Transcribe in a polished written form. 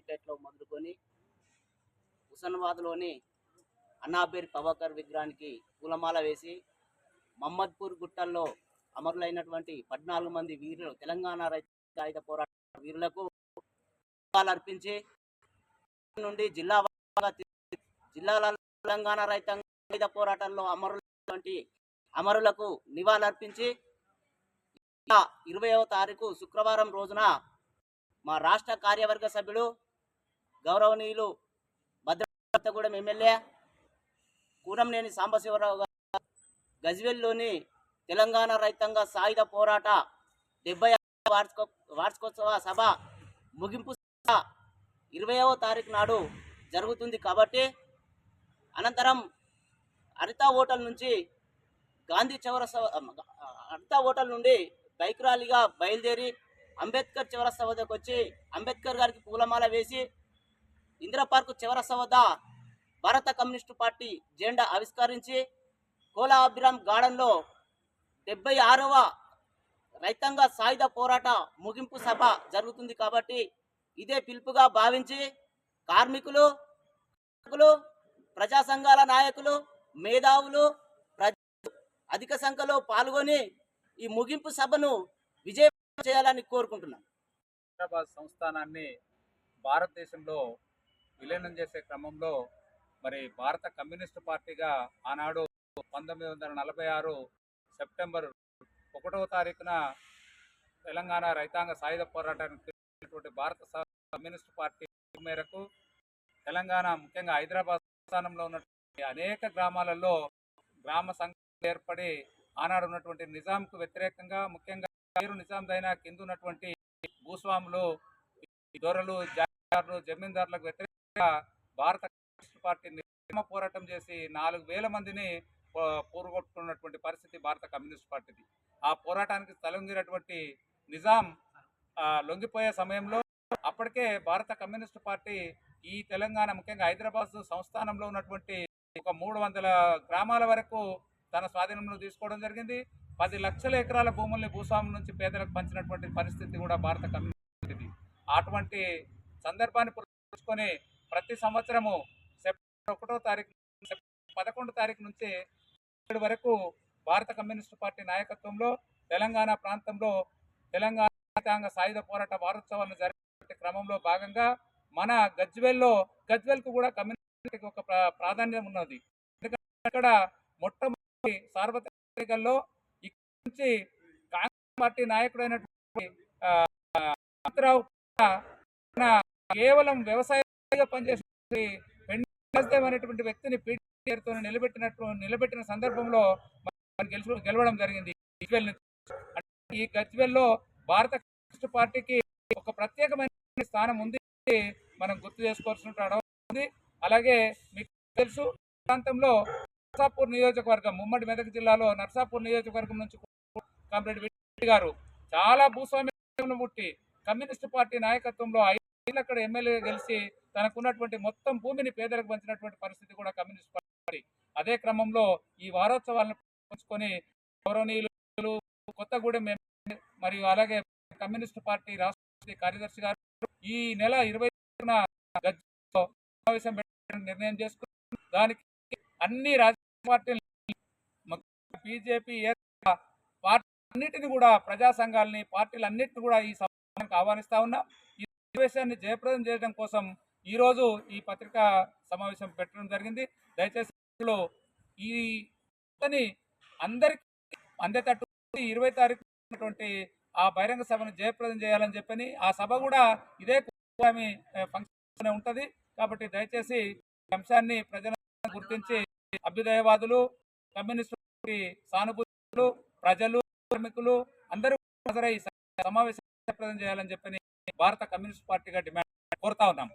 మార్కెట్లో మొదలుకొని హుస్నాబాద్లోని అన్నాబేర్ ప్రభాకర్ విగ్రహానికి పూలమాల వేసి మహమ్మద్పూర్ గుట్టల్లో అమరులైనటువంటి 14 మంది వీరులు తెలంగాణ రైతాంగ పోరాట వీరులకు అర్పించి నుండి జిల్లాల తెలంగాణ రైతాంగ పోరాటంలో అమరులకు నివాళులర్పించి 20వ తారీఖు శుక్రవారం రోజున మా రాష్ట్ర కార్యవర్గ సభ్యులు గౌరవనీయులు భద్రాచలం ఎమ్మెల్యే కూనంనేని సాంబశివరావు గారు గజ్వేల్లోని తెలంగాణ రైతాంగ సాయుధ పోరాట 70వ వార్షికోత్సవ సభ ముగింపు 20వ తారీఖు నాడు జరుగుతుంది కాబట్టి అనంతరం హరిత హోటల్ నుంచి గాంధీ చౌరస్తా హరిత హోటల్ నుండి బైక్ ర్యాలీగా బయలుదేరి అంబేద్కర్ చౌరస్తా వద్దకు వచ్చి అంబేద్కర్ గారికి పూలమాల వేసి ఇందిరా పార్క్ చౌరస్తా వద్ద భారత కమ్యూనిస్టు పార్టీ జెండా ఆవిష్కరించి కోలా అభిరామ్ గార్డెన్లో 76వ రైతాంగ సాయుధ పోరాట ముగింపు సభ జరుగుతుంది కాబట్టి ఇదే పిలుపుగా భావించి కార్మికులు, ప్రజా సంఘాల నాయకులు, మేధావులు, ప్రజలు అధిక సంఖ్యలో పాల్గొని ఈ ముగింపు సభను విజయవంతం చేయాలని కోరుకుంటున్నాను. హైదరాబాద్ సంస్థానాన్ని భారతదేశంలో విలీనం చేసే క్రమంలో మరి భారత కమ్యూనిస్టు పార్టీగా ఆనాడు 1946 సెప్టెంబర్ 1వ తారీఖున తెలంగాణ రైతాంగ సాయుధ పోరాటానికి భారత కమ్యూనిస్టు పార్టీ మేరకు తెలంగాణ ముఖ్యంగా హైదరాబాద్ స్థానంలో ఉన్నటువంటి అనేక గ్రామాలలో గ్రామ సంఘాలు ఏర్పడి ఆనాడు ఉన్నటువంటి నిజాంకు వ్యతిరేకంగా ముఖ్యంగా నిజాం దైనా కింద ఉన్నటువంటి భూస్వాములు, దొరలు, జాగీర్దారులు, జమీందారులకు వ్యతిరేకంగా భారత కమ్యూనిస్టు పార్టీ నిజామ పోరాటం చేసి 4,000 మందిని పూర్వగొట్టుకున్నటువంటి పరిస్థితి భారత కమ్యూనిస్టు పార్టీది. ఆ పోరాటానికి తలొంగినటువంటి నిజాం లొంగిపోయే సమయంలో అప్పటికే భారత కమ్యూనిస్టు పార్టీ ఈ తెలంగాణ ముఖ్యంగా హైదరాబాద్ సంస్థానంలో ఉన్నటువంటి ఒక 300 గ్రామాల వరకు తన స్వాధీనంలో తీసుకోవడం జరిగింది. 10 లక్షల ఎకరాల భూముల్ని భూస్వాముల నుంచి పేదలకు పంచినటువంటి పరిస్థితి కూడా భారత కమ్యూనిస్టు పార్టీది. అటువంటి సందర్భాన్ని పురస్కరించుకొని ప్రతి సంవత్సరము సెప్టెంబర్ 1వ తారీఖు 11వ తారీఖు నుంచి 7 వరకు భారత కమ్యూనిస్టు పార్టీ నాయకత్వంలో తెలంగాణ ప్రాంతంలో తెలంగాణ రైతాంగ సాయుధ పోరాట వారోత్సవాలను జరిగే క్రమంలో భాగంగా మన గజ్వేల్కు కూడా కమ్యూనిస్టుకి ఒక ప్రాధాన్యం ఉన్నది. ఎందుకంటే అక్కడ మొట్టమొదటి సార్వత్రిక ఎన్నికల్లో ఇక్కడ నుంచి కాంగ్రెస్ పార్టీ నాయకుడైనటువంటి కేవలం వ్యవసాయంగా పనిచేసే అనేటువంటి వ్యక్తిని పీటీతో నిలబెట్టిన సందర్భంలో గెలవడం జరిగింది. ఈ గజ్వేల్లో భారత కమ్యూనిస్టు పార్టీకి ఒక ప్రత్యేకమైన స్థానం ఉంది, మనం గుర్తు చేసుకోవాల్సిన. అలాగే మీకు తెలుసు ప్రాంతంలో నర్సాపూర్ నియోజకవర్గం, ఉమ్మడి మెదక్ జిల్లాలో నర్సాపూర్ నియోజకవర్గం నుంచి కామ్రేడ్ విట్టి గారు చాలా భూస్వామ్యం పుట్టి కమ్యూనిస్టు పార్టీ నాయకత్వంలో 5 ఏళ్ళు అక్కడ ఎమ్మెల్యేగా గెలిచి తనకున్నటువంటి మొత్తం భూమిని పేదలకు పంచినటువంటి పరిస్థితి కూడా కమ్యూనిస్ట్ పార్టీ. అదే క్రమంలో ఈ వారోత్సవాలను పంచుకొని గౌరవనీయులు కొత్తగూడెం మరియు అలాగే కమ్యూనిస్టు పార్టీ రాష్ట్ర కార్యదర్శి గారు ఈ నెల 20న సమావేశం పెట్టడానికి నిర్ణయం చేసుకుని దానికి అన్ని రాజకీయ పార్టీలు బీజేపీ పార్టీ అన్నిటిని కూడా ప్రజా సంఘాలని పార్టీలన్నింటినీ కూడా ఈ సమావేశానికి ఆహ్వానిస్తా ఉన్నాం. ఈ సమావేశాన్ని జయప్రదం చేయడం కోసం ఈరోజు ఈ పత్రికా సమావేశం పెట్టడం జరిగింది. దయచేసి ఈ అందరికీ అందేటట్టు 20వ తారీఖు ఆ బహిరంగ సభను జయప్రదం చేయాలని చెప్పని ఆ సభ కూడా ఇదే ఫంక్షన్ ఉంటుంది. కాబట్టి దయచేసి అంశాన్ని ప్రజలను గుర్తించి అభ్యుదయవాదులు, కమ్యూనిస్టు సానుభూతులు, ప్రజలు, కార్మికులు అందరూ సమావేశం జయప్రదం చేయాలని చెప్పని భారత కమ్యూనిస్ట్ పార్టీగా డిమాండ్ కోరుతా ఉన్నాం.